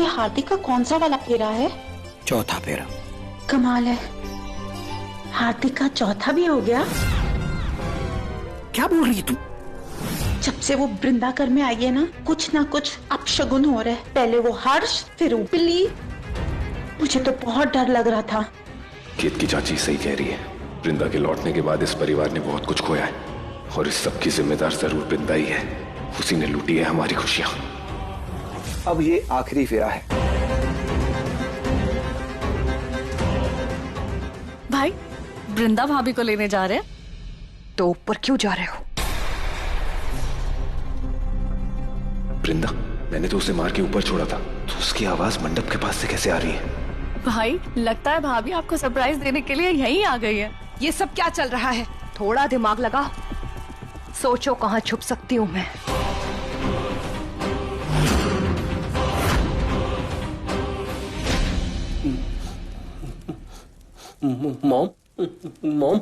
ये हार्दिक का कौन सा वाला फेरा है? चौथा फेरा। कमाल है, हार्दिक का चौथा भी हो गया। क्या बोल रही है तू? जब से वो वृंदाकर में आई है ना कुछ अपशगुन हो रहा है। पहले वो हर्ष, फिर वो बिल्ली। मुझे तो बहुत डर लग रहा था। केत की चाची सही कह रही है। वृंदा के लौटने के बाद इस परिवार ने बहुत कुछ खोया है और इस सब की जिम्मेदार जरूर वृंदा ही है। उसी ने लूटी है हमारी खुशियां। अब ये आखिरी फेरा है। भाई, वृंदा भाभी को लेने जा रहे हैं। तो ऊपर क्यों जा रहे हो? वृंदा, मैंने तो उसे मार के ऊपर छोड़ा था, तो उसकी आवाज मंडप के पास से कैसे आ रही है? भाई, लगता है भाभी आपको सरप्राइज देने के लिए यहीं आ गई है। ये सब क्या चल रहा है? थोड़ा दिमाग लगा, सोचो कहाँ छुप सकती हूँ मैं। Mom, mom,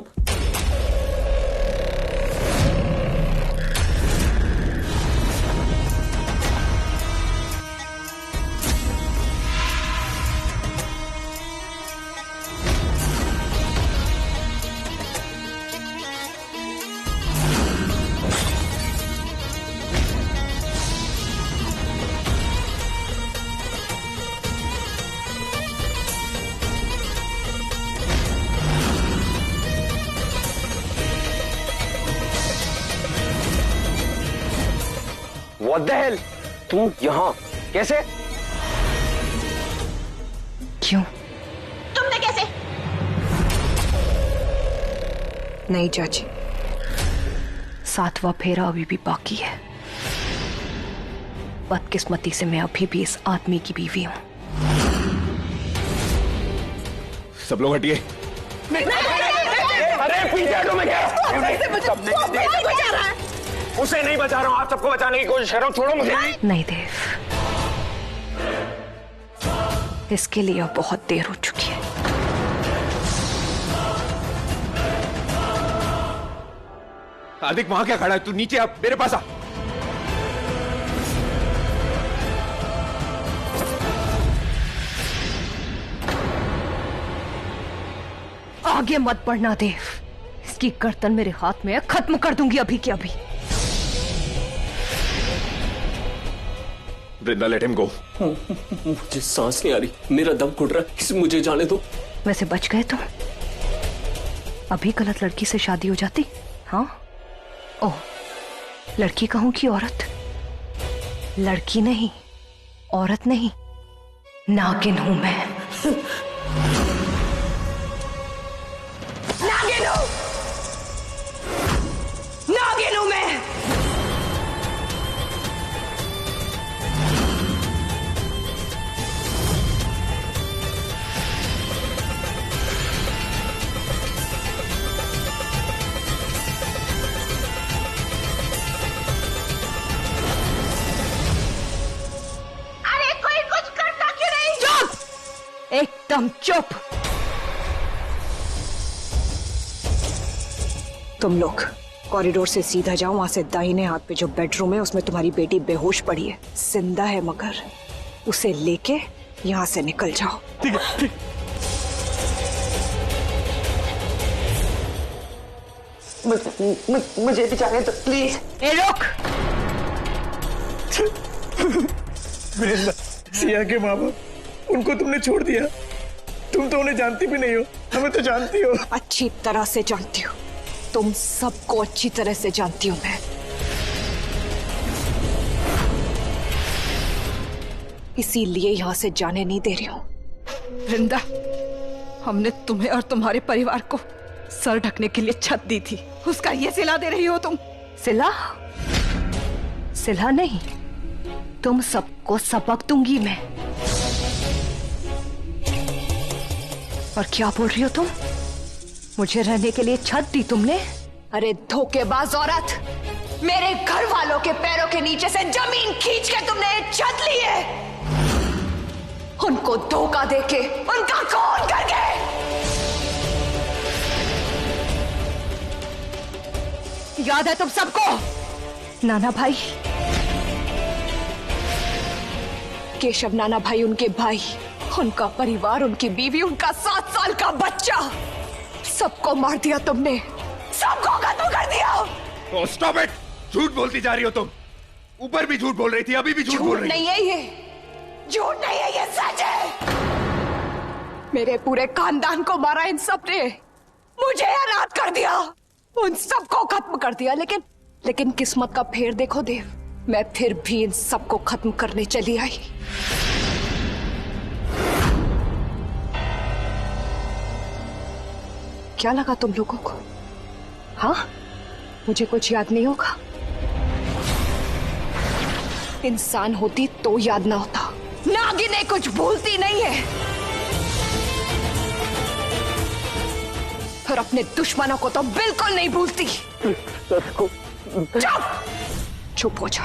What the hell? तुम यहाँ कैसे? क्यों? तुमने कैसे? नहीं चाची, सातवां फेरा अभी भी बाकी है। बदकिस्मती से मैं अभी भी इस आदमी की बीवी हूँ। सब लोग हटिए। अरे पीछे हटो, मैं क्या? उसे नहीं बचा रहा हूँ, आप सबको बचाने की कोशिश कर रहा हूँ। छोड़ो मुझे। नहीं देव, इसके लिए अब बहुत देर हो चुकी है। हार्दिक वहां क्या खड़ा है? तू नीचे आ, मेरे पास आ। आगे मत बढ़ना देव, इसकी गर्दन मेरे हाथ में है, खत्म कर दूंगी अभी के अभी। वृंदा, लेट हिम गो। मुझे सांस नहीं आ रही, मेरा दम घुट रहा है, मुझे जाने दो। वैसे बच गए तुम। अभी गलत लड़की से शादी हो जाती। हाँ, ओह, लड़की कहूं कि औरत? लड़की नहीं, औरत नहीं, नागिन हूं मैं। नागिन हूं, नागिन हूं मैं। अरे कोई कुछ करता क्यों नहीं? चुप, एकदम चुप। तुम लोग कॉरिडोर से सीधा जाओ, वहां से दाहिने हाथ पे जो बेडरूम है उसमें तुम्हारी बेटी बेहोश पड़ी है, जिंदा है मगर। उसे लेके यहाँ से निकल जाओ। ठीक है, ठीक। मुझे भी जाने दो प्लीज। ए रुक। वृंदा, सिया के माँ बाप, उनको तुमने छोड़ दिया। तुम तो उन्हें जानती भी नहीं हो, हमें तो जानती हो। अच्छी तरह से जानती हूँ, तुम सबको अच्छी तरह से जानती हूँ मैं। इसीलिए यहाँ से जाने नहीं दे रही हूँ। वृंदा, हमने तुम्हें और तुम्हारे परिवार को सर ढकने के लिए छत दी थी, उसका ये सिला दे रही हो तुम। सिला? सिला नहीं, तुम सबको सबक दूंगी मैं। और क्या बोल रही हो तुम? मुझे रहने के लिए छत दी तुमने? अरे धोखेबाज औरत, मेरे घर वालों के पैरों के नीचे से जमीन खींच के तुमने छत ली है। उनको धोखा देके, उनका खून करके। याद है तुम सबको? नाना भाई, केशव नाना भाई, उनके भाई, उनका परिवार, उनकी बीवी, उनका 7 साल का बच्चा, सबको मार दिया तुमने, सबको खत्म कर दिया। Stop it! झूठ बोलती जा रही हो तुम। ऊपर भी झूठ बोल रही थी, अभी भी झूठ बोल रही नहीं है ये, झूठ नहीं है ये, सच है। मेरे पूरे खानदान को मारा इन सब ने, मुझे अनाथ कर दिया, उन सबको खत्म कर दिया। लेकिन किस्मत का फेर देखो देव, मैं फिर भी इन सबको खत्म करने चली आई। क्या लगा तुम लोगों को? हाँ, मुझे कुछ याद नहीं होगा? इंसान होती तो याद ना होता। नागिनें कुछ भूलती नहीं है, और अपने दुश्मनों को तो बिल्कुल नहीं भूलती। चुप हो जा,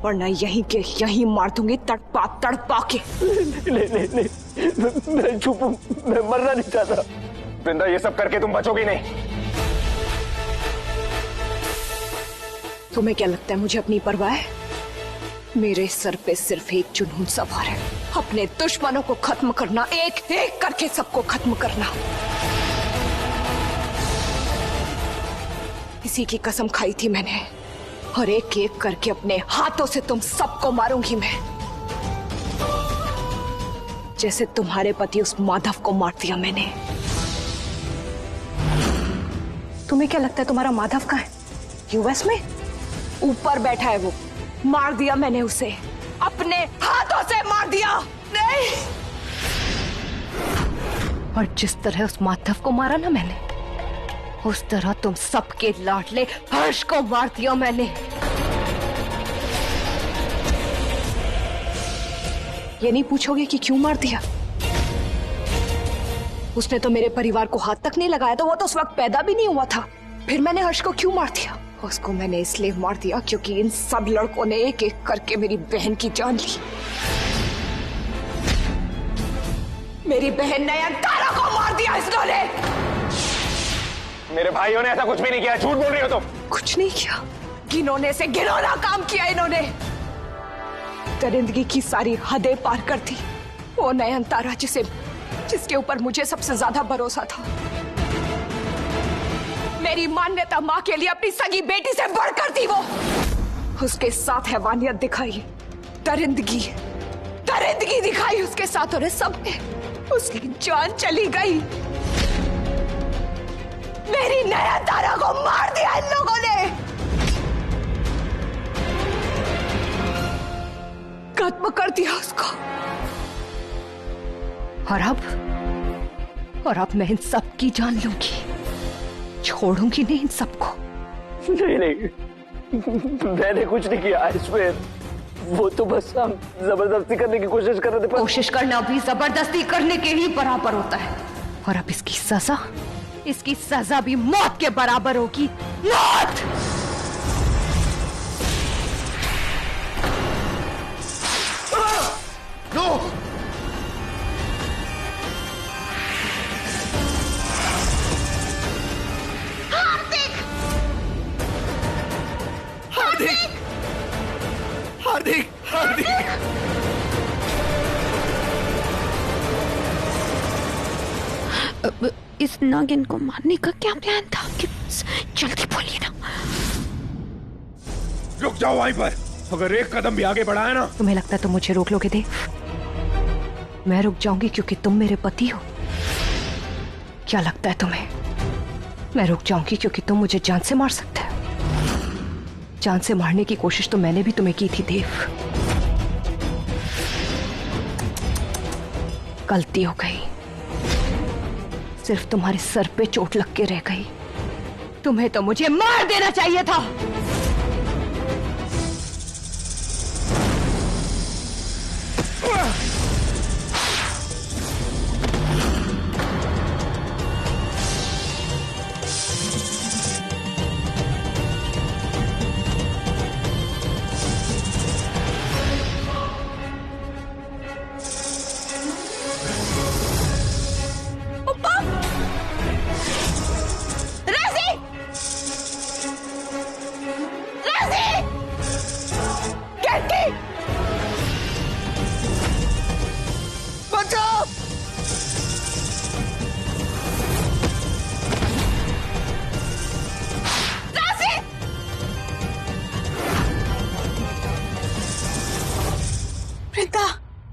वरना यहीं के यहीं मार दूंगी, तड़पा तड़पा के। नहीं, मैं चुप हूं, मैं मरना नहीं चाहता। वृंदा, ये सब करके तुम बचोगी नहीं। तुम्हें क्या लगता है मुझे अपनी परवाह है? मेरे सर पे सिर्फ एक जुनून सवार है, अपने दुश्मनों को खत्म करना, एक एक करके सबको खत्म करना। इसी की कसम खाई थी मैंने, और एक एक करके अपने हाथों से तुम सबको मारूंगी मैं, जैसे तुम्हारे पति उस माधव को मार दिया मैंने। तुम्हें क्या लगता है तुम्हारा माधव कहाँ है? यूएस में ऊपर बैठा है वो। मार दिया मैंने उसे, अपने हाथों से मार दिया। नहीं, और जिस तरह उस माधव को मारा ना मैंने, उस तरह तुम सबके लाडले हर्ष को मार दिया मैंने। ये नहीं पूछोगे कि क्यों मार दिया? उसने तो मेरे परिवार को हाथ तक नहीं लगाया, तो वो तो उस वक्त पैदा भी नहीं हुआ था। फिर मैंने हर्ष को क्यों मार दिया? उसको मैंने इसलिए मार दिया क्योंकि इन सब लड़कों ने एक एक करके मेरी बहन की जान ली। मेरी बहन नयनतारा को मार दिया इसने। मेरे भाइयों ने ऐसा कुछ भी नहीं किया, झूठ बोल रही हो तुम। कुछ नहीं किया, घिनौने से घिनौना काम किया इन्होंने। दरिंदगी की सारी हदें पार कर दी वो नयनतारा, जिसके ऊपर मुझे सबसे ज्यादा भरोसा था। मेरी मान्यता माँ के लिए अपनी सगी बेटी से बढ़कर थी वो। उसके साथ हैवानियत दिखाई, दरिंदगी दिखाई उसके साथ, और सबने उसकी जान चली गई। मेरी नयनतारा को मार दिया इन लोगों ने, खत्म कर दिया उसको। और अब मैं इन सब की जान लूंगी, छोड़ूंगी नहीं इन सबको। नहीं, मैंने कुछ नहीं किया, I swear। वो तो बस हम जबरदस्ती करने की कोशिश कर रहे थे। कोशिश करना भी जबरदस्ती करने के ही बराबर होता है, और अब इसकी सजा भी मौत के बराबर होगी। मौत! हार्दिक! इस नागिन को मारने का क्या प्लान था? जल्दी बोलिए ना। रुक जाओ वहीं पर, अगर एक कदम भी आगे बढ़ाया ना। तुम्हें लगता है तुम मुझे रोक लोगे देव? मैं रुक जाऊंगी क्योंकि तुम मेरे पति हो? क्या लगता है तुम्हें मैं रुक जाऊंगी क्योंकि तुम मुझे जान से मार सकते हो? जान से मारने की कोशिश तो मैंने भी तुम्हें की थी देव, गलती हो गई। सिर्फ तुम्हारे सर पे चोट लग के रह गई। तुम्हें तो मुझे मार देना चाहिए था।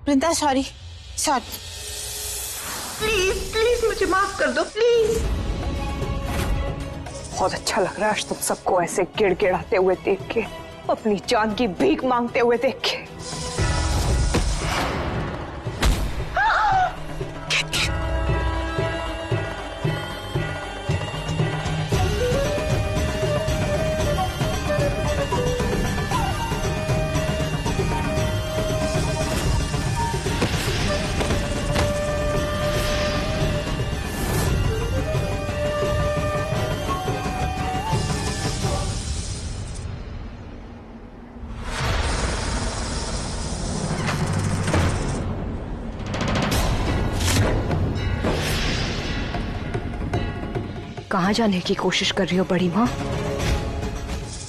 वृंदा सॉरी सॉरी, प्लीज प्लीज मुझे माफ कर दो प्लीज। बहुत अच्छा लग रहा है आज तुम सबको ऐसे गिड़गिड़ाते हुए देख के, अपनी जान की भीख मांगते हुए देख के। कहाँ जाने की कोशिश कर रही हो बड़ी माँ?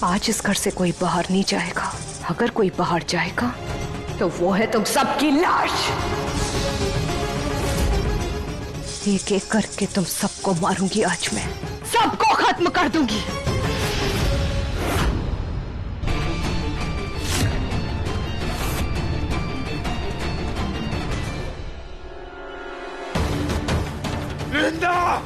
आज इस घर से कोई बाहर नहीं जाएगा। अगर कोई बाहर जाएगा तो वो है तुम सबकी लाश। एक एक करके तुम सबको मारूंगी आज मैं, सबको खत्म कर दूंगी। वृंदा!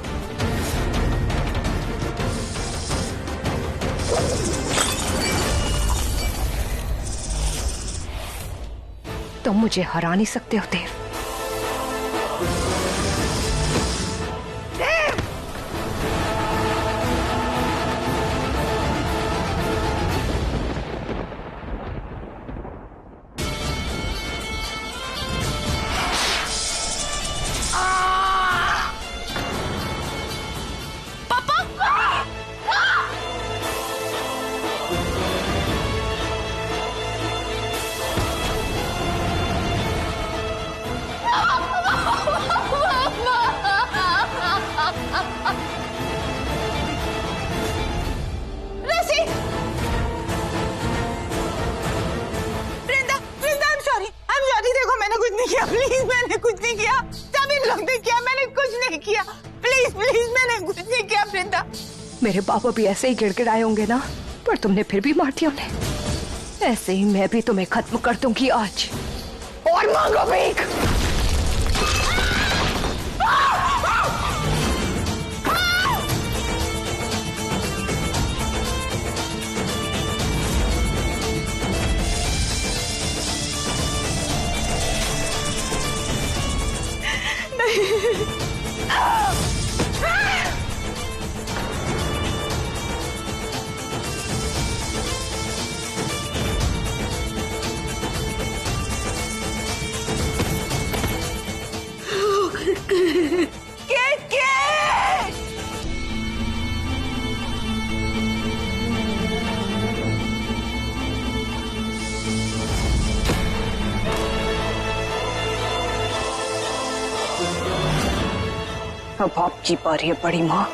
तुम मुझे हरा नहीं सकते हो देव। प्लीज मैंने कुछ नहीं किया, सभी लोग ने किया, मैंने कुछ नहीं किया। प्लीज प्लीज मैंने कुछ नहीं किया वृंदा। मेरे बाबा भी ऐसे ही गिड़गिड़ाए होंगे ना, पर तुमने फिर भी मार दिया उन्हें। ऐसे ही मैं भी तुम्हें खत्म कर दूंगी आज। और मांगो भीख। अब आपकी बारी है बड़ी माँ।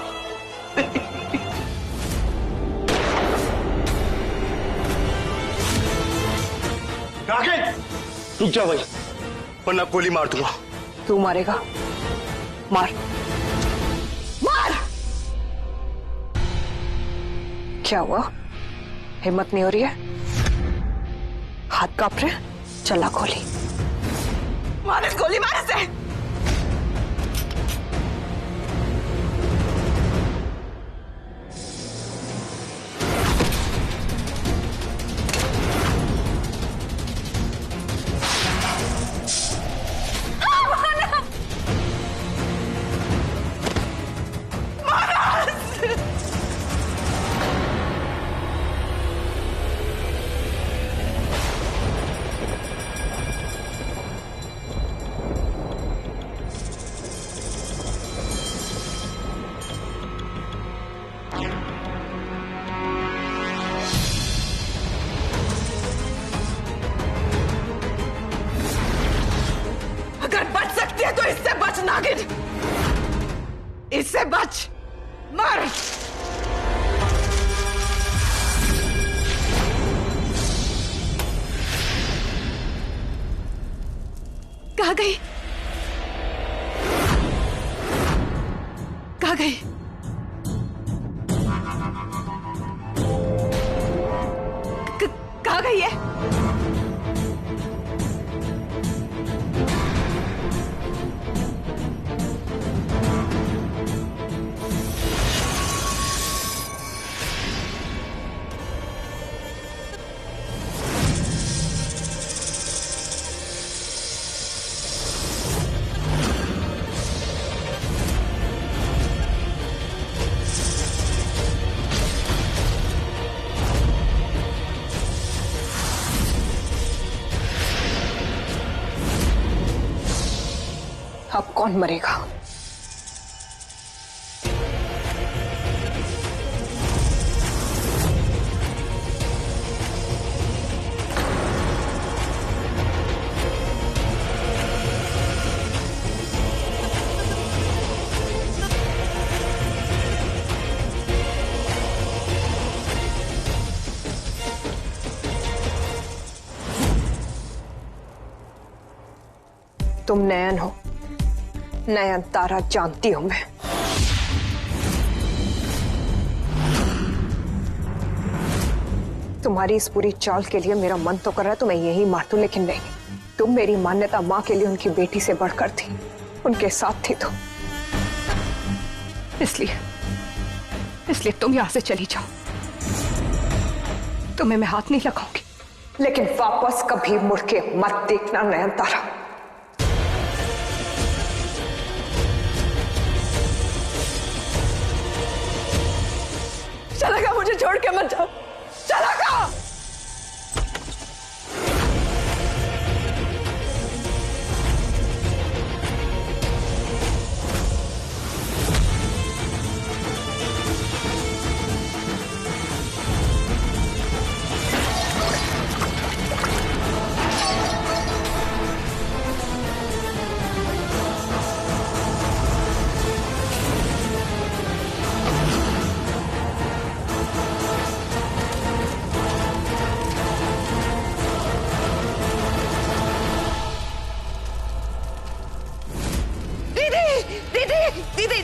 रुक जा भाई, वरना गोली मार दूंगा। तू मारेगा? मार मार। क्या हुआ? हिम्मत नहीं हो रही है? हाथ कांप रहे? चला गोली मार, गोली मार इसे। तो इससे बच नागिन, इससे बच। मर। कहाँ गई? कहाँ गई? कहाँ गई है? कौन मरेगा? तुम नयन हो, नयन तारा जानती हूं मैं। तुम्हारी इस पूरी चाल के लिए मेरा मन तो कर रहा है तुम्हें यही मार दूं, लेकिन नहीं। तुम मेरी मान्यता मां के लिए उनकी बेटी से बढ़कर थी, उनके साथ थी तो इसलिए तुम यहां से चली जाओ। तुम्हें मैं हाथ नहीं लगाऊंगी। लेकिन वापस कभी मुड़ के मत देखना नयन तारा। चलेगा, मुझे छोड़ के मत जाओ। चलेगा।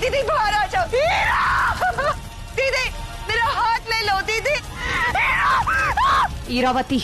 दीदी बाहर आ जाओ। दीदी मेरा हाथ ले लो। दीदी इरावती,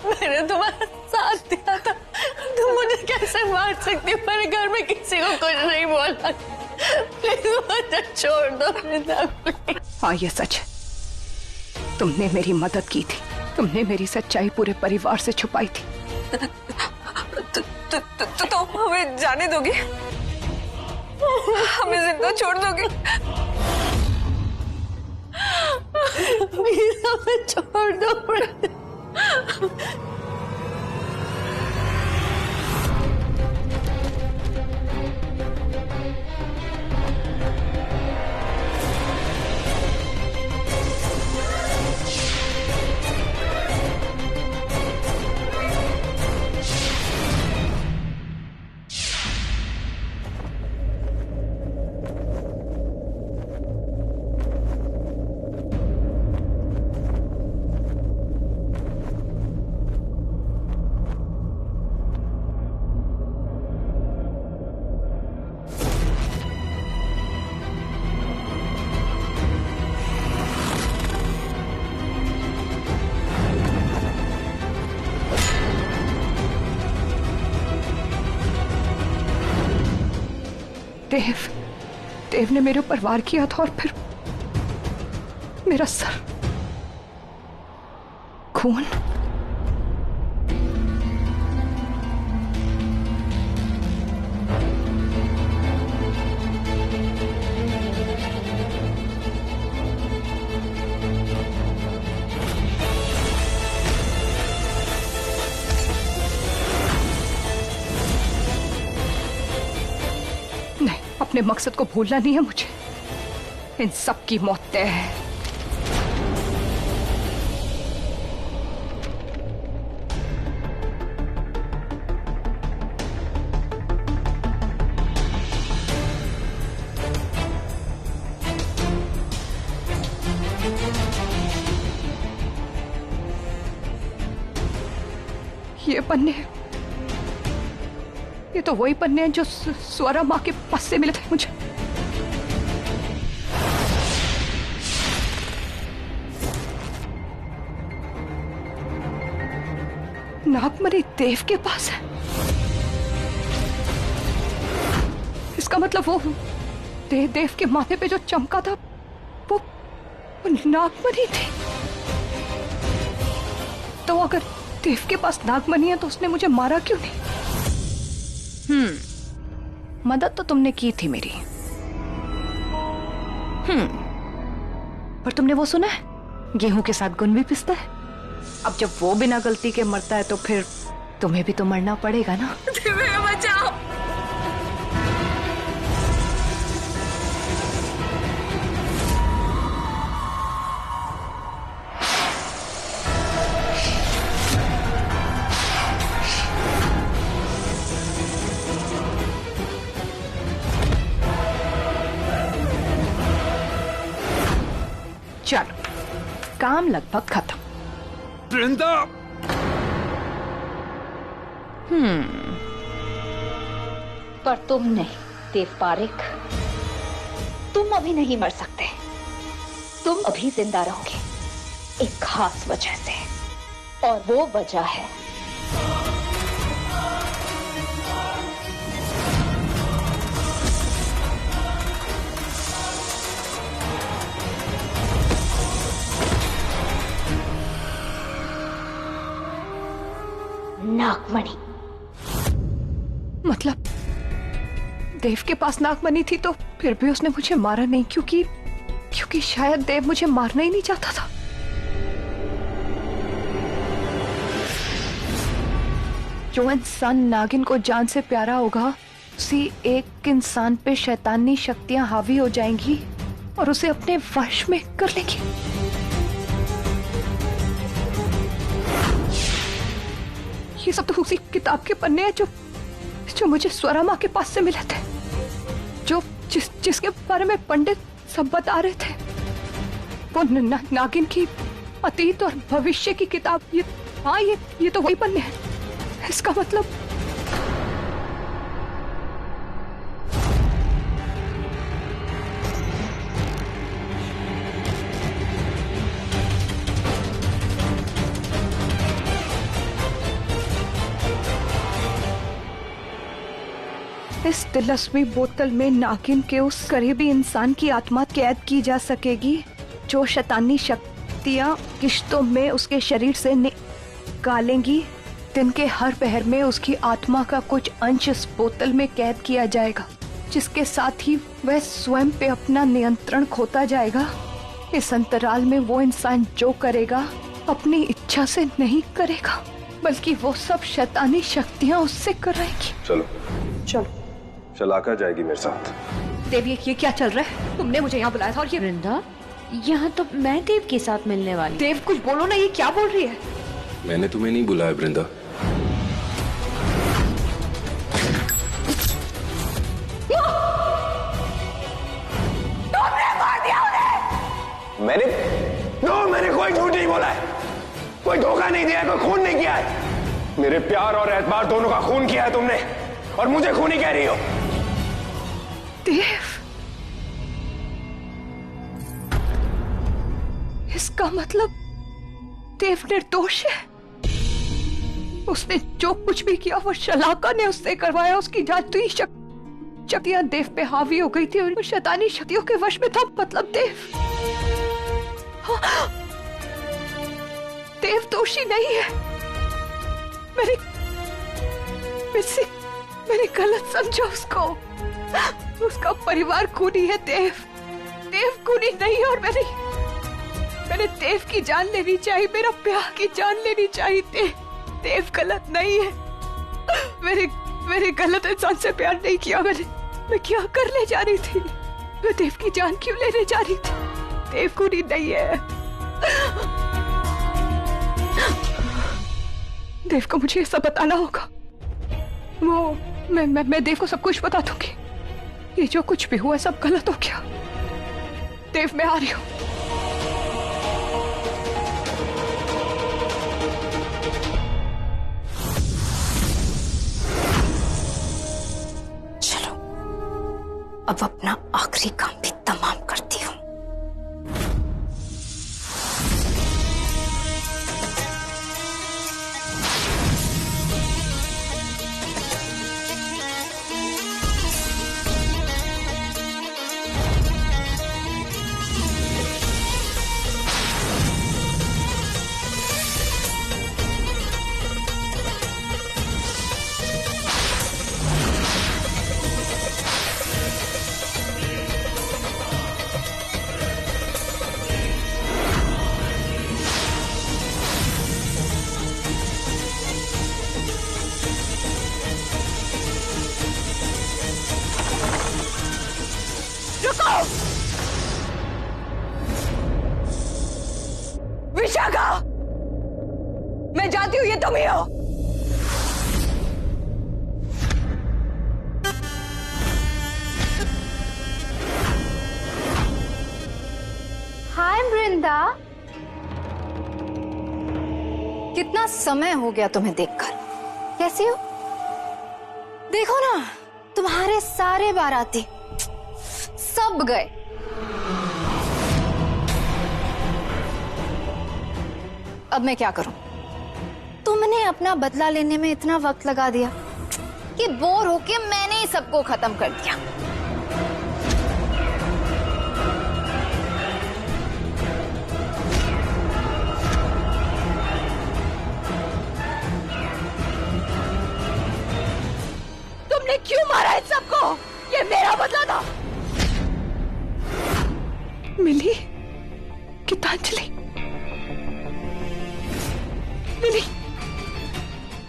मैंने तुम्हारा साथ दिया था, तुम मुझे कैसे मार सकती हो? मेरे घर में किसी को कुछ नहीं बोला। प्लीज मुझे छोड़ दो वृंदा, प्लीज। हाँ, ये सच है। तुमने मेरी मदद की थी। तुमने मेरी सच्चाई पूरे परिवार से छुपाई थी। तो हमें जाने दोगे? हमें जिंदा छोड़ दोगे? प्लीज हमें छोड़ दो। देव ने मेरे ऊपर वार किया था और फिर मेरा सर खून। अपने मकसद को भूलना नहीं है मुझे। इन सब की मौत तय है। ये पन्ने ये तो वही पन्ने हैं जो स्वरा माँ के पास से मिले थे मुझे। नागमणि देव के पास है। इसका मतलब वो देव के माथे पे जो चमका था वो नागमणि थी। तो अगर देव के पास नागमणि है तो उसने मुझे मारा क्यों नहीं? मदद तो तुमने की थी मेरी। पर तुमने वो सुना है, गेहूं के साथ गुण भी पिसता है। अब जब वो बिना गलती के मरता है तो फिर तुम्हें भी तो मरना पड़ेगा ना। बचाओ। चलो, काम लगभग खत्म। वृंदा! पर तुम नहीं देव पारेख, तुम अभी नहीं मर सकते। तुम अभी जिंदा रहोगे एक खास वजह से, और वो वजह है नागमणि। मतलब देव के पास नागमणि थी तो फिर भी उसने मुझे मारा नहीं, क्योंकि शायद देव मुझे मारना ही नहीं चाहता था। जो इंसान नागिन को जान से प्यारा होगा, उसी एक इंसान पे शैतानी शक्तियां हावी हो जाएंगी और उसे अपने वश में कर लेंगी। ये सब तो उसी किताब के पन्ने हैं जो मुझे स्वरा माँ के पास से मिले थे, जिसके बारे में पंडित सब बता रहे थे। वो नागिन की अतीत और भविष्य की किताब। ये तो वही पन्ने हैं। इसका मतलब इस तिलस्मी बोतल में नागिन के उस करीबी इंसान की आत्मा कैद की जा सकेगी जो शैतानी शक्तियां किश्तों में उसके शरीर से निकालेंगी। दिन के हर पहर में उसकी आत्मा का कुछ अंश इस बोतल में कैद किया जाएगा, जिसके साथ ही वह स्वयं पे अपना नियंत्रण खोता जाएगा। इस अंतराल में वो इंसान जो करेगा अपनी इच्छा से नहीं करेगा, बल्कि वो सब शैतानी शक्तियां उससे कराएंगी। चलो चलो, शलाका जाएगी मेरे साथ। देव, ये क्या चल रहा है? तुमने मुझे यहाँ बुलाया था और ये वृंदा, यहाँ तो मैं देव के साथ मिलने वाली। देव, कुछ बोलो ना, ये क्या बोल रही है? मैंने तुम्हें नहीं बुलाया वृंदा। तुमने मार दिया उन्हें। मैंने कोई झूठ नहीं बोला है, कोई धोखा नहीं दिया है, कोई खून नहीं किया है। मेरे प्यार और एतबार दोनों का खून किया है तुमने, और मुझे खूनी कह रही हो। देव, इसका मतलब देव निर्दोष है। उसने जो कुछ भी किया वो शलाका ने उससे करवाया। उसकी जादुई शक्तियां देव पे हावी हो गई थी और शैतानी शक्तियों के वश में था। मतलब देव दोषी नहीं है। मैंने गलत समझा उसको। उसका परिवार खूनी है। देव खूनी नहीं है। और मैंने देव की जान लेनी चाहिए, मेरा प्यार की जान लेनी चाहिए। देव गलत नहीं है। मैंने गलत इंसान से प्यार नहीं किया। मैं क्या करने जा रही थी? मैं देव की जान क्यों लेने जा रही थी? देव खूनी नहीं है। देव को मुझे सब बताना होगा। मैं देव को सब कुछ बता दूंगी। ये जो कुछ भी हुआ सब गलत हो गया। देव, मैं आ रही हूँ। अब अपना आखिरी काम भी तमाम करती हूँ। विशाखा, मैं जानती हूँ ये तुम ही हो। हाय वृंदा, कितना समय हो गया तुम्हें देखकर। कैसी हो? देखो ना, तुम्हारे सारे बाराती सब गए। अब मैं क्या करूं? तुमने अपना बदला लेने में इतना वक्त लगा दिया कि बोर होके मैंने ही सबको खत्म कर दिया। तुमने क्यों मारा इन सबको? ये मेरा बदला था। मिली, गीतांजलि,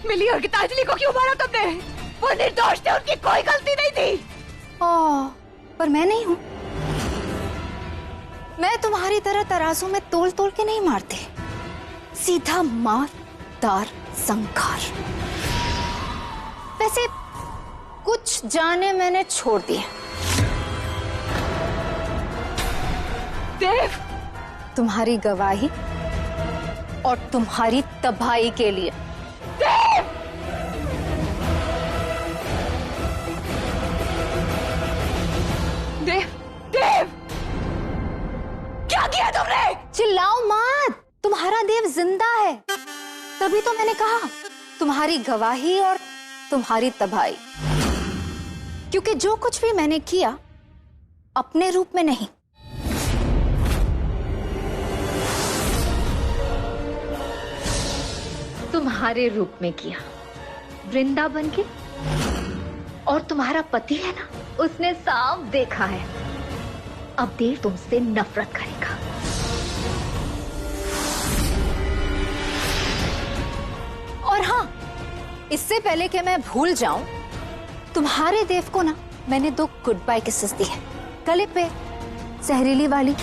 मिली और गीतांजलि को क्यों मारा तुमने? वो निर्दोष थे, उनकी कोई गलती नहीं थी। ओह, पर मैं नहीं हूं। मैं तुम्हारी तरह तराजू में तोल तोल के नहीं मारती, सीधा मार दार संखार। वैसे कुछ जाने मैंने छोड़ दिए। देव, तुम्हारी गवाही और तुम्हारी तबाही के लिए। देव! देव, देव! क्या किया तुमने? चिल्लाओ मत, तुम्हारा देव जिंदा है। तभी तो मैंने कहा तुम्हारी गवाही और तुम्हारी तबाही। क्योंकि जो कुछ भी मैंने किया अपने रूप में नहीं, तुम्हारे रूप में किया, वृंदावन के। और तुम्हारा पति है ना, उसने साफ देखा है। अब देव तुमसे नफरत करेगा। और हाँ, इससे पहले कि मैं भूल जाऊं, तुम्हारे देव को ना मैंने 2 गुड बाय किसेस दी है, गले पे, जहरीली वाली।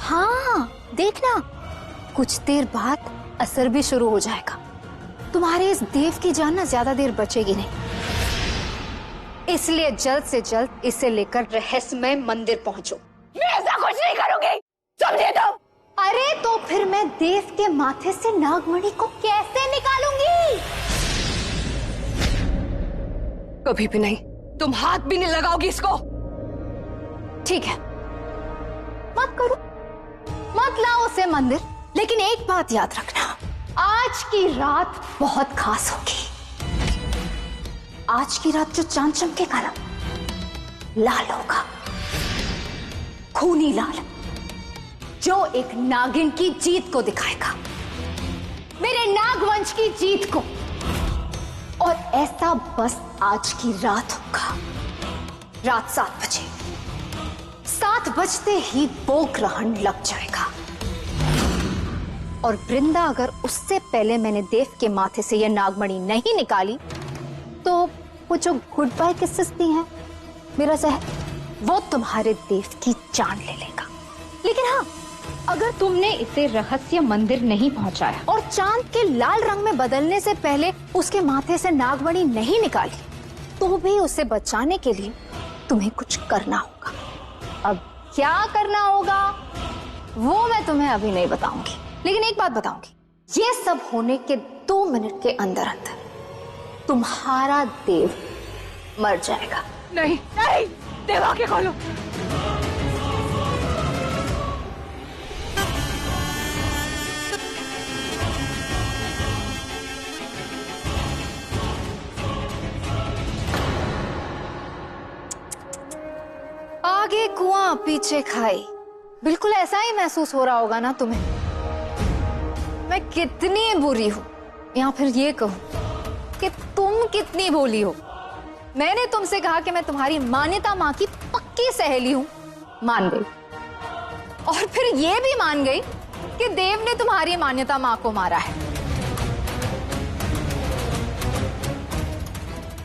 हाँ, देखना, कुछ देर बाद असर भी शुरू हो जाएगा। तुम्हारे इस देव की जान ना ज्यादा देर बचेगी नहीं। इसलिए जल्द से जल्द इसे लेकर रहस्यमय मंदिर पहुंचो। मैं ऐसा कुछ नहीं करूंगी, समझे तुम? अरे तो फिर मैं देव के माथे से नागमणि को कैसे निकालूंगी? कभी भी नहीं। तुम हाथ भी नहीं लगाओगी इसको। ठीक है, मत करो, मत लाओ उसे मंदिर। लेकिन एक बात याद रखना, आज की रात बहुत खास होगी। आज की रात जो चांद चमकेगा ना, लाल होगा, खूनी लाल, जो एक नागिन की जीत को दिखाएगा, मेरे नागवंश की जीत को। और ऐसा बस आज की रात होगा। रात 7 बजे, 7 बजते ही वो ग्रहण लग जाएगा। और वृंदा अगर उससे पहले मैंने देव के माथे से यह नागमणि नहीं निकाली, तो वो जो गुड बाय किसेस दी हैं मेरा जहर, वो तुम्हारे देव की जान ले लेगा। लेकिन हाँ, अगर तुमने इसे रहस्य मंदिर नहीं पहुंचाया और चांद के लाल रंग में बदलने से पहले उसके माथे से नागमणि नहीं निकाली, तो भी उसे बचाने के लिए तुम्हें कुछ करना होगा। अब क्या करना होगा वो मैं तुम्हें अभी नहीं बताऊंगी, लेकिन एक बात बताऊंगी, ये सब होने के 2 मिनट के अंदर अंदर तुम्हारा देव मर जाएगा। नहीं नहीं, देव आके खोलो। आगे कुआं पीछे खाई, बिल्कुल ऐसा ही महसूस हो रहा होगा ना तुम्हें। मैं कितनी बुरी हूं, या फिर ये कहूं कि तुम कितनी भोली हो। मैंने तुमसे कहा कि मैं तुम्हारी मान्यता माँ की पक्की सहेली हूं, मान गई। और फिर ये भी मान गई कि देव ने तुम्हारी मान्यता माँ को मारा है।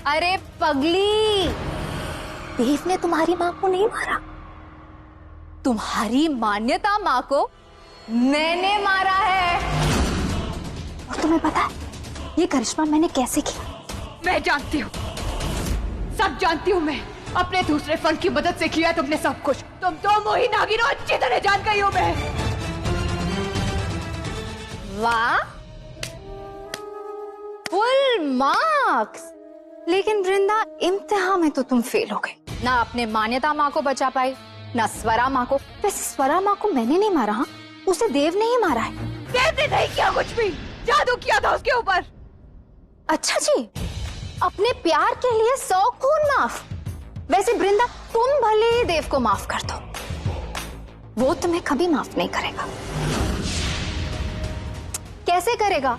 अरे पगली, देव ने तुम्हारी माँ को नहीं मारा, तुम्हारी मान्यता माँ को मैंने मारा है। और तुम्हें पता है ये करिश्मा मैंने कैसे किया? मैं जानती हूँ, सब जानती हूँ। मैं अपने दूसरे फन की मदद से किया तुमने सब कुछ। तुम दो मोही नागिनों अच्छी तरह जान गई हो मैं। वाह, फुल मार्क्स। लेकिन वृंदा, इम्तिहान में तो तुम फेल हो गई। ना अपने मान्यता माँ को बचा पाई, ना स्वरा माँ को। वैसे स्वरा माँ को मैंने नहीं मारा, हाँ, उसे देव ने ही मारा है। देव ने नहीं किया कुछ भी, जादू किया था उसके ऊपर। अच्छा जी, अपने प्यार के लिए 100 खून माफ। वैसे वृंदा, तुम भले ही देव को माफ कर दो, वो तुम्हें कभी माफ नहीं करेगा। कैसे करेगा?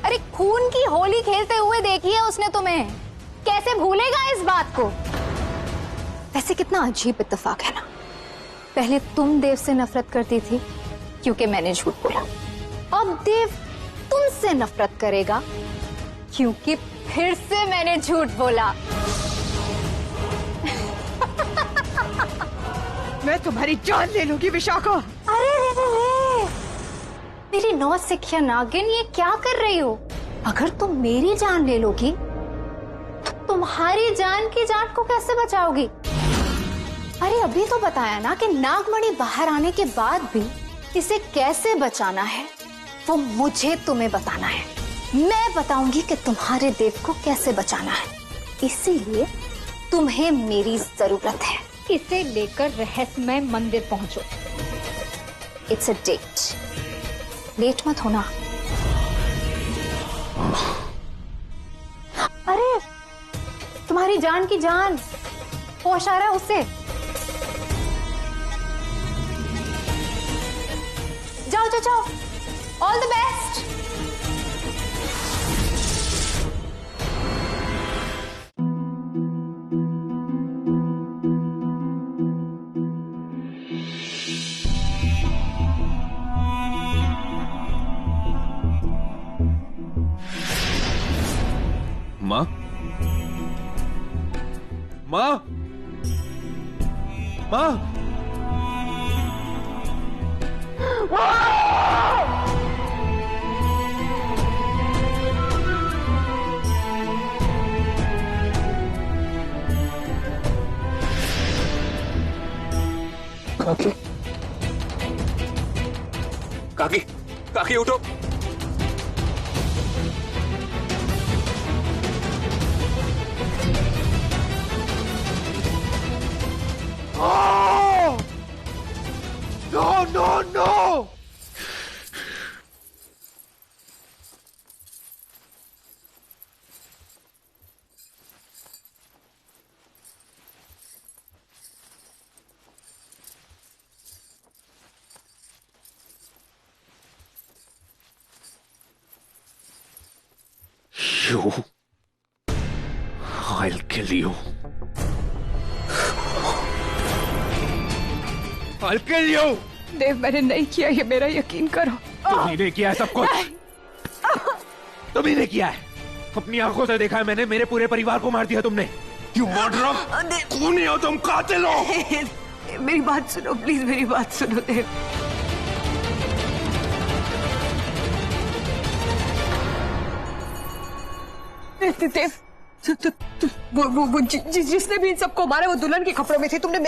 अरे खून की होली खेलते हुए देखी है उसने तुम्हें, कैसे भूलेगा इस बात को? वैसे कितना अजीब इत्तेफाक है ना, पहले तुम देव से नफरत करती थी क्योंकि मैंने झूठ बोला, अब देव तुमसे नफरत करेगा क्योंकि फिर से मैंने झूठ बोला। मैं तुम्हारी जान ले लूंगी विशाखा। अरे रे, मेरी नौसिखिया नागिन, ये क्या कर रही हो? अगर तुम मेरी जान ले लोगी तो तुम्हारी जान की जान को कैसे बचाओगी? अरे अभी तो बताया ना कि नागमणि बाहर आने के बाद भी इसे कैसे बचाना है, वो मुझे तुम्हें बताना है। मैं बताऊंगी कि तुम्हारे देव को कैसे बचाना है, इसीलिए तुम्हें मेरी जरूरत है। इसे लेकर रहस्यमय मंदिर पहुंचो। इट्स अ डेट, लेट मत होना। अरे तुम्हारी जान की जान होश आ रहा है उससे। जाओ जाओ जाओ, ऑल द बेस्ट। माँ, माँ, माँ, काकी, काकी, काकी उठो। No no no, You, I'll kill you. I'll kill you. Dev, मैंने नहीं किया, ये मेरा यकीन करो। तुम्ही ने किया है सब कुछ, तुम्ही ने किया है। अपनी आंखों से देखा है मैंने, मेरे पूरे परिवार को मार दिया तुमने। You murderer, खूनी हो तुम, कातिल हो। मेरी बात सुनो प्लीज, मेरी बात सुनो देव। देव, वो जिसने भी इन सबको मारा वो दुल्हन के कपड़ों में थे। तुमने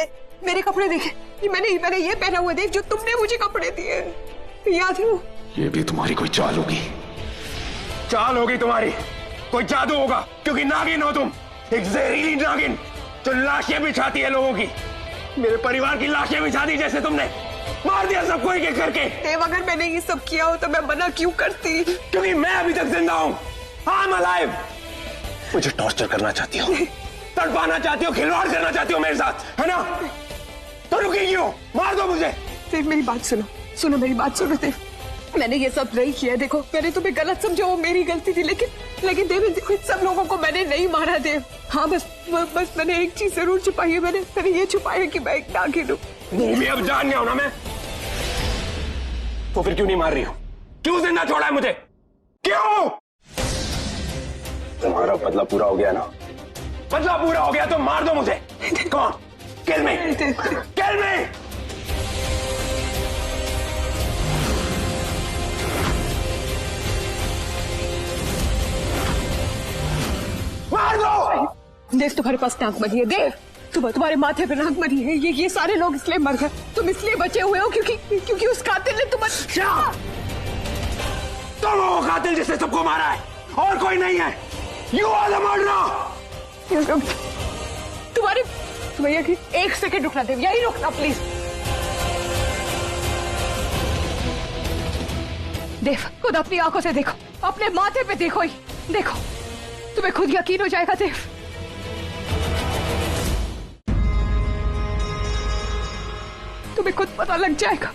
मेरे कपड़े देखे? मैंने ये पहना हुआ देव जो तुमने मुझे कपड़े दिए, याद है? ये भी तुम्हारी कोई चाल होगी। चाल होगी तुम्हारी, कोई जादू होगा, क्योंकि नागिन हो तुम, एक जहरीली नागिन जो लाशें बिछाती है लोगों की। मेरे परिवार की लाशें बिछा दी जैसे तुमने, मार दिया सबको एक एक करके। देव, अगर मैंने ये सब किया हो तो मैं मना क्यों करती? क्योंकि मैं अभी तक जिंदा हूं। I'm alive। मुझे टॉर्चर करना चाहती हो, तड़पाना चाहती हो, खिलवाड़ करना चाहती हो मेरे साथ, है ना? तो रुकी क्यों? मार दो मुझे। देव, मेरी बात सुनो मेरी बात सुनो देव। मैंने ये सब नहीं किया। देखो, मैंने तुम्हें गलत समझा, वो मेरी गलती थी, लेकिन देव, इन सब लोगों को मैंने नहीं मारा देव। हाँ, बस मैंने एक चीज जरूर छुपाई है। मैंने ये छुपाया कि मैं एक नागिन हूँ। भूमि, अब जान गया हूं ना मैं, तो फिर क्यों नहीं मार रही हो? क्यों जिंदा छोड़ा है मुझे? क्यों? तुम्हारा बदला पूरा हो गया ना? बदला पूरा हो गया तो मार दो मुझे। कौन? किल मी, किल मी। मार दो। देव, तुम्हारे पास नागमणि है। देव, तुम्हारे माथे पे नागमणि है। ये सारे लोग इसलिए मर गए, तुम इसलिए बचे हुए हो क्योंकि उस कातिल ने तुम्हारे। तुम वो कातिल जिसने सबको मारा है, और कोई नहीं है। You are the murderer। तुम्हारे एक सेकंड रुकना देव, यही रुकना प्लीज। देव, खुद अपनी आंखों से देखो, अपने माथे पे देखो ही, देखो, तुम्हें खुद यकीन हो जाएगा देव। तुम्हें खुद पता लग जाएगा।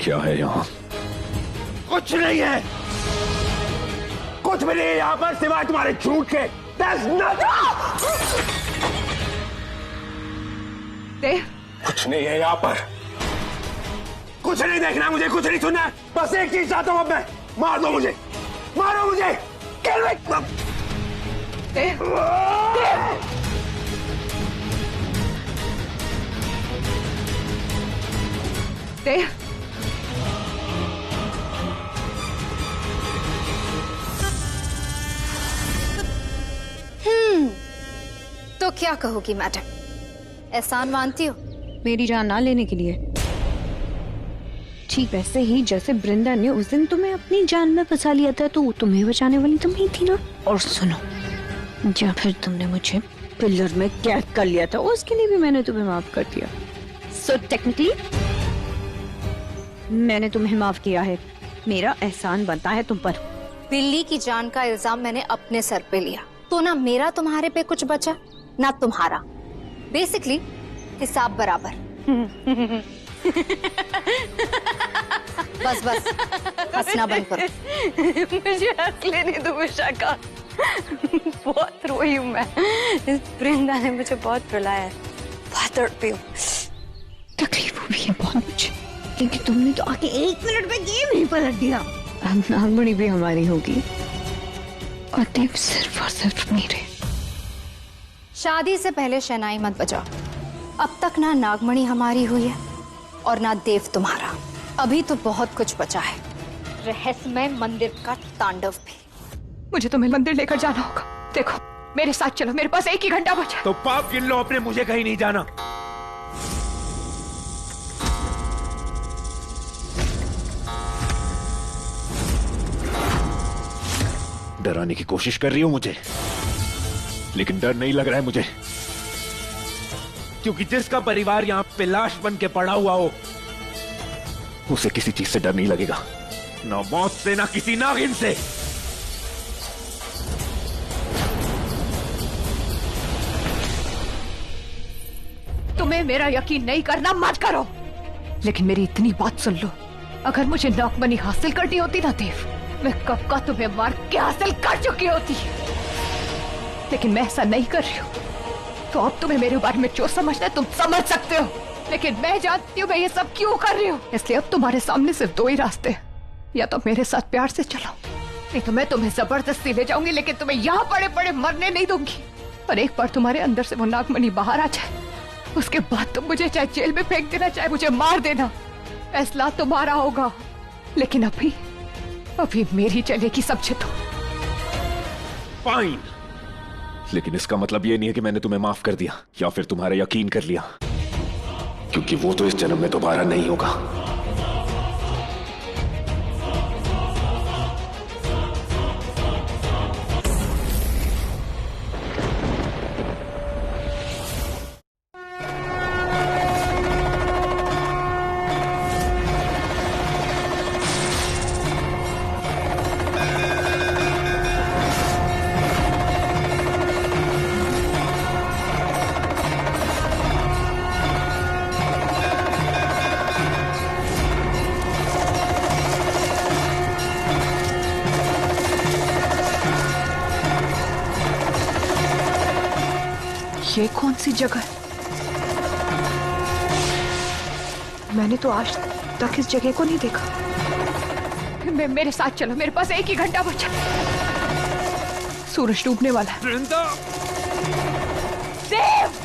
क्या है यहाँ? कुछ नहीं है, कुछ भी नहीं है यहाँ पर सिवाय तुम्हारे झूठ के। There's nothing। देव, कुछ नहीं है यहाँ पर, कुछ नहीं देखना मुझे, कुछ नहीं सुनना, बस एक चीज चाहता हूँ अब मैं। मार दो मुझे, मारो मुझे। किल मी। देव, देव, तो क्या कहोगी मैडम? एहसान मानती हो मेरी जान ना लेने के लिए? ठीक वैसे ही जैसे वृंदा ने उस दिन तुम्हें अपनी जान में फंसा लिया था, तो तुम्हें बचाने वाली तुम ही थी ना। और सुनो, जब फिर तुमने मुझे पिलर में कैद कर लिया था, उसके लिए भी मैंने तुम्हें माफ कर दिया। सो टेक्निकली मैंने तुम्हें माफ किया है, मेरा एहसान बनता है तुम पर। बिल्ली की जान का इल्जाम मैंने अपने सर पे लिया, तो ना मेरा तुम्हारे पे कुछ बचा ना तुम्हारा। बेसिकली हिसाब बराबर। बस हंसना बंद करो। मुझे हंस लेने दो विशाखा। बहुत रोई हूँ मैं, इस वृंदा ने मुझे बहुत रुलाया, बहुत तड़पी हूँ, तकलीफ हुई है बहुत मुझे, क्योंकि तुमने तो आके 1 मिनट में गेम ही पलट दिया। अब नागमणि भी हमारी होगी और देव सिर्फ और सिर्फ मेरे। शादी से पहले शहनाई मत बजाओ। अब तक ना नागमणि हमारी हुई है और ना देव तुम्हारा। अभी तो बहुत कुछ बचा है, रहस्यमय मंदिर का तांडव भी। मुझे तुम्हें मंदिर लेकर जाना होगा। देखो, मेरे साथ चलो, मेरे पास 1 ही घंटा बचा। तो पाप गिन लो अपने, मुझे कहीं नहीं जाना। डराने की कोशिश कर रही हो मुझे, लेकिन डर नहीं लग रहा है मुझे, क्योंकि जिसका परिवार यहाँ पे लाश बन के पड़ा हुआ हो, उसे किसी चीज से डर नहीं लगेगा, ना मौत से ना किसी नागिन से। तुम्हें मेरा यकीन नहीं करना मत करो, लेकिन मेरी इतनी बात सुन लो, अगर मुझे नागमणि हासिल करनी होती ना देव, मैं कब का तुम्हें मार के हासिल कर चुकी होती, लेकिन मैं ऐसा नहीं कर रही हूँ। तो अब तुम्हें मेरे बारे में जो समझना है तुम समझ सकते हो, लेकिन मैं जानती हूँ मैं ये सब क्यों कर रही हूँ। इसलिए अब तुम्हारे सामने सिर्फ 2 ही रास्ते हैं, या तो मेरे साथ प्यार से चलो, नहीं तो मैं तुम्हें जबरदस्ती ले जाऊंगी, लेकिन तुम्हें यहाँ पड़े पड़े मरने नहीं दूंगी। और एक बार तुम्हारे अंदर से वो नागमणि बाहर आ जाए, उसके बाद तुम मुझे चाहे जेल में फेंक देना, चाहे मुझे मार देना, फैसला तुम्हारा होगा। लेकिन अभी मेरी चलेगी, समझे तो। फाइन, लेकिन इसका मतलब ये नहीं है कि मैंने तुम्हें माफ कर दिया या फिर तुम्हारा यकीन कर लिया, क्योंकि वो तो इस जन्म में दोबारा नहीं होगा। ये कौन सी जगह है? मैंने तो आज तक इस जगह को नहीं देखा। मेरे साथ चलो, मेरे पास 1 ही घंटा बचा। सूरज डूबने वाला है। वृंदा! देव!